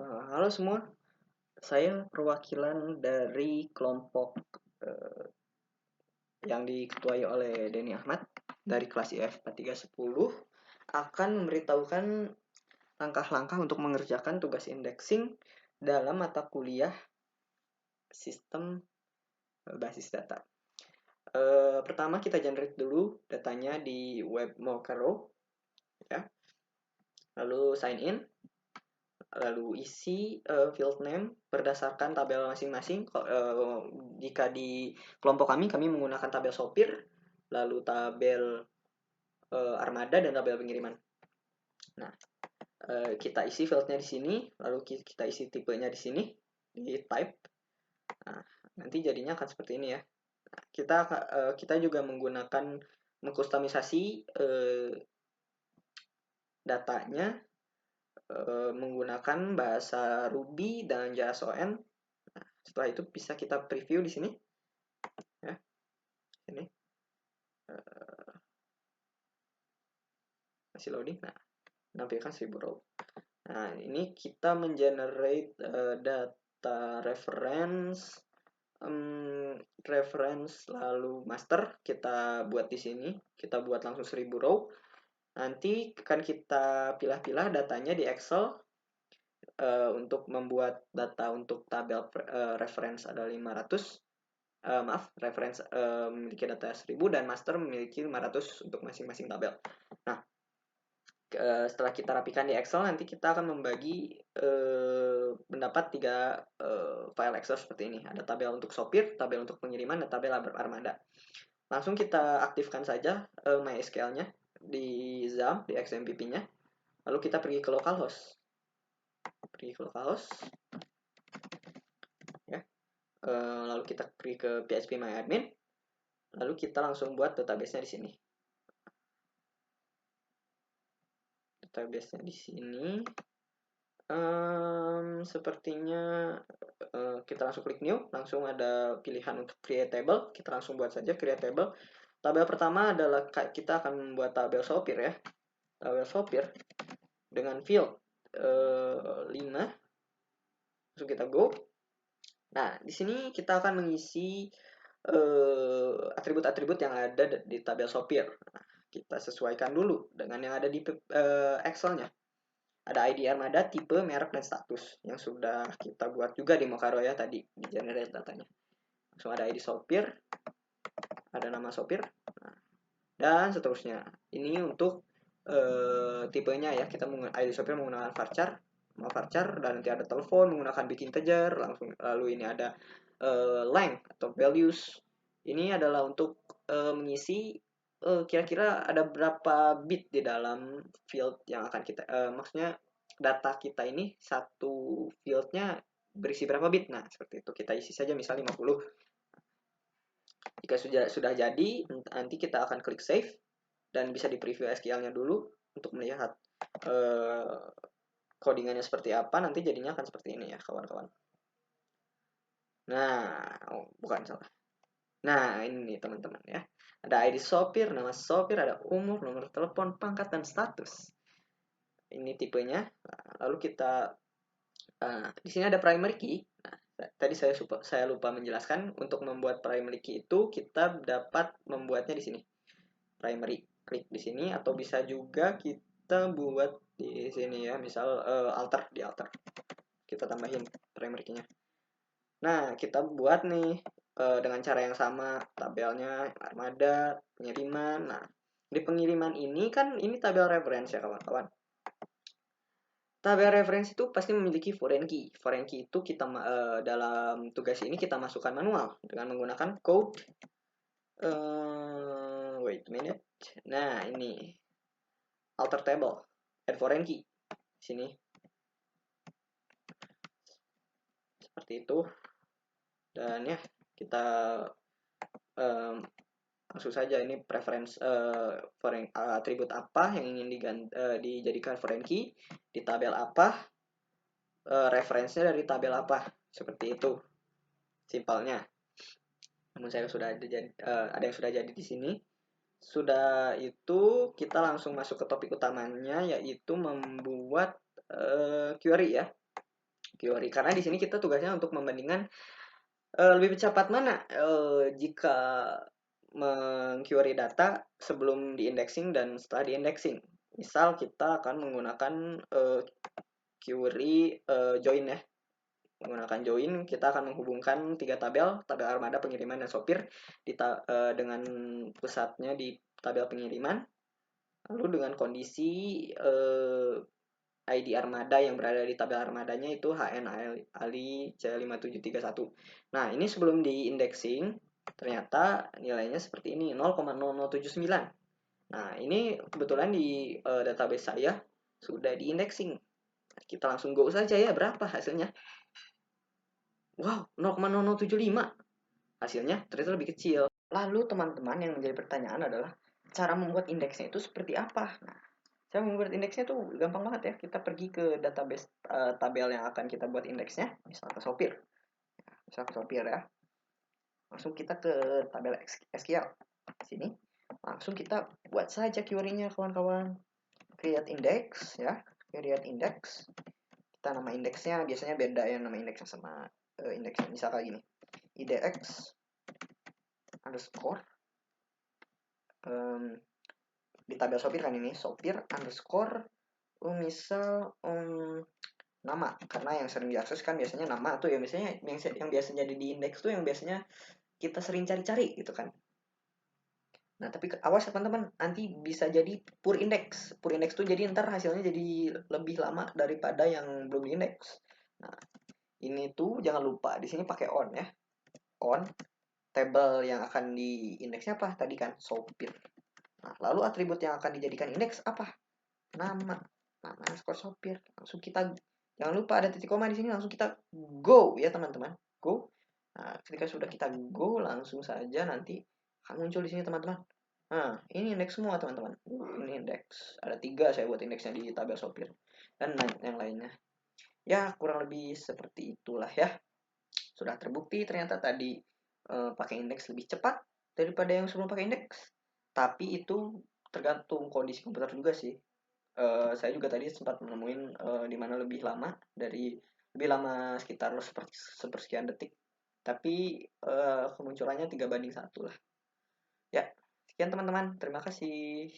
Halo semua, saya perwakilan dari kelompok eh, yang diketuai oleh Denny Ahmad dari kelas IF 4310 akan memberitahukan langkah-langkah untuk mengerjakan tugas indexing dalam mata kuliah sistem basis data. Pertama kita generate dulu datanya di web Mokaro, ya. Lalu sign in, lalu isi field name berdasarkan tabel masing-masing. Jika di kelompok kami menggunakan tabel sopir, lalu tabel armada dan tabel pengiriman. Nah, kita isi fieldnya di sini, lalu kita isi tipenya di sini di type. Nah, nanti jadinya akan seperti ini ya. Nah, kita juga mengkustomisasi datanya menggunakan bahasa Ruby dan JSON. Nah, setelah itu bisa kita preview di sini, ya. Ini masih loading. Nah, menampilkan 1000 row. Nah, ini kita mengenerate data reference lalu master kita buat di sini. Kita buat langsung 1000 row. Nanti akan kita pilah-pilah datanya di Excel. Untuk membuat data untuk tabel reference ada 500. Reference memiliki data 1000 dan master memiliki 500 untuk masing-masing tabel. Nah, setelah kita rapikan di Excel, nanti kita akan membagi mendapat 3 file Excel seperti ini. Ada tabel untuk sopir, tabel untuk pengiriman, dan tabel armada. Langsung kita aktifkan saja MySQL-nya di XAMPP, di XMPP-nya. Lalu kita pergi ke localhost. Ya. Lalu kita pergi ke phpMyAdmin. Lalu kita langsung buat database-nya di sini. Database-nya di sini. Sepertinya kita langsung klik new, langsung ada pilihan untuk create table. Kita langsung buat saja create table. Tabel pertama adalah kita akan membuat tabel sopir, ya. Tabel sopir dengan field 5. Langsung kita go. Nah, di sini kita akan mengisi atribut-atribut yang ada di tabel sopir. Nah, kita sesuaikan dulu dengan yang ada di Excel-nya. Ada ID armada, tipe, merek, dan status yang sudah kita buat juga di Mokaro ya tadi di generate datanya. Langsung ada ID sopir, ada nama sopir, dan seterusnya. Ini untuk tipenya ya, kita ID sopir menggunakan varchar, dan nanti ada telepon menggunakan bit integer, lalu ini ada length atau values. Ini adalah untuk mengisi kira-kira ada berapa bit di dalam field yang akan kita maksudnya data kita ini satu fieldnya berisi berapa bit. Nah, seperti itu kita isi saja misal 50. Jika sudah jadi, nanti kita akan klik save dan bisa di preview SQL-nya dulu untuk melihat codingannya seperti apa. Nanti jadinya akan seperti ini ya kawan-kawan. Nah, bukan salah. Nah, ini teman-teman ya. Ada ID sopir, nama sopir, ada umur, nomor telepon, pangkat, dan status. Ini tipenya. Nah, lalu kita di sini ada primary key. Nah, tadi saya lupa menjelaskan, untuk membuat primary key itu kita dapat membuatnya di sini. Primary, klik di sini, atau bisa juga kita buat di sini ya, misal alter. Kita tambahin primary key-nya. Nah, kita buat nih dengan cara yang sama, tabelnya armada, pengiriman. Nah, di pengiriman ini kan ini tabel reference ya kawan-kawan. Tabel reference itu pasti memiliki foreign key. Foreign key itu kita dalam tugas ini kita masukkan manual dengan menggunakan code. Wait a minute. Nah, ini alter table, add foreign key. Sini. Seperti itu. Dan ya, kita langsung saja ini preference foreign atribut apa yang ingin dijadikan foreign key di tabel apa, referensinya dari tabel apa, seperti itu simpelnya. Namun saya sudah ada yang sudah jadi di sini. Sudah itu kita langsung masuk ke topik utamanya, yaitu membuat query ya. query. Karena di sini kita tugasnya untuk membandingkan lebih cepat mana jika meng-query data sebelum di-indexing dan setelah di-indexing. Misal kita akan menggunakan query join ya. Menggunakan join, kita akan menghubungkan 3 tabel armada, pengiriman, dan sopir dengan pusatnya di tabel pengiriman. Lalu dengan kondisi ID armada yang berada di tabel armadanya itu HN Ali C5731. Nah, ini sebelum di indexing ternyata nilainya seperti ini, 0,0079. Nah, ini kebetulan di database saya sudah di indexing. Kita langsung go saja ya, berapa hasilnya? Wow, 0,0075. Hasilnya ternyata lebih kecil. Lalu teman-teman, yang menjadi pertanyaan adalah cara membuat indeksnya itu seperti apa? Nah, cara membuat indeksnya tuh gampang banget ya. Kita pergi ke database tabel yang akan kita buat indeksnya, misal ke sopir. Misal ke sopir ya. Langsung kita ke tabel SQL. Sini. Langsung kita buat saja query-nya kawan-kawan. Create index ya. Create index. Kita nama indeksnya biasanya beda ya, nama indeksnya sama indeksnya. Misal kayak gini. IDX underscore di tabel sopir kan ini, sopir underscore misal nama, karena yang sering diakses kan biasanya nama tuh ya, biasanya yang biasa jadi di indeks tuh yang biasanya kita sering cari-cari gitu kan. Nah, tapi awas ya teman-teman, nanti bisa jadi pur index. Pur index tuh jadi ntar hasilnya jadi lebih lama daripada yang belum di index. Nah, ini tuh jangan lupa di sini pakai on ya. On table yang akan di indeksnya apa tadi kan, sopir. Nah, lalu atribut yang akan dijadikan indeks apa? Nama underscore sopir. Langsung kita, jangan lupa ada titik koma di sini, langsung kita go ya teman-teman, go. Nah, ketika sudah kita go, langsung saja nanti akan muncul di sini teman-teman. Nah, ini indeks semua teman-teman. Ini indeks, ada 3 saya buat indeksnya di tabel sopir dan yang lainnya. Ya kurang lebih seperti itulah ya. Sudah terbukti ternyata tadi pakai indeks lebih cepat daripada yang sebelum pakai indeks. Tapi itu tergantung kondisi komputer juga sih. Saya juga tadi sempat menemuin di mana lebih lama sekitar sepersekian detik, tapi kemunculannya 3:1 lah ya. Sekian teman-teman, terima kasih.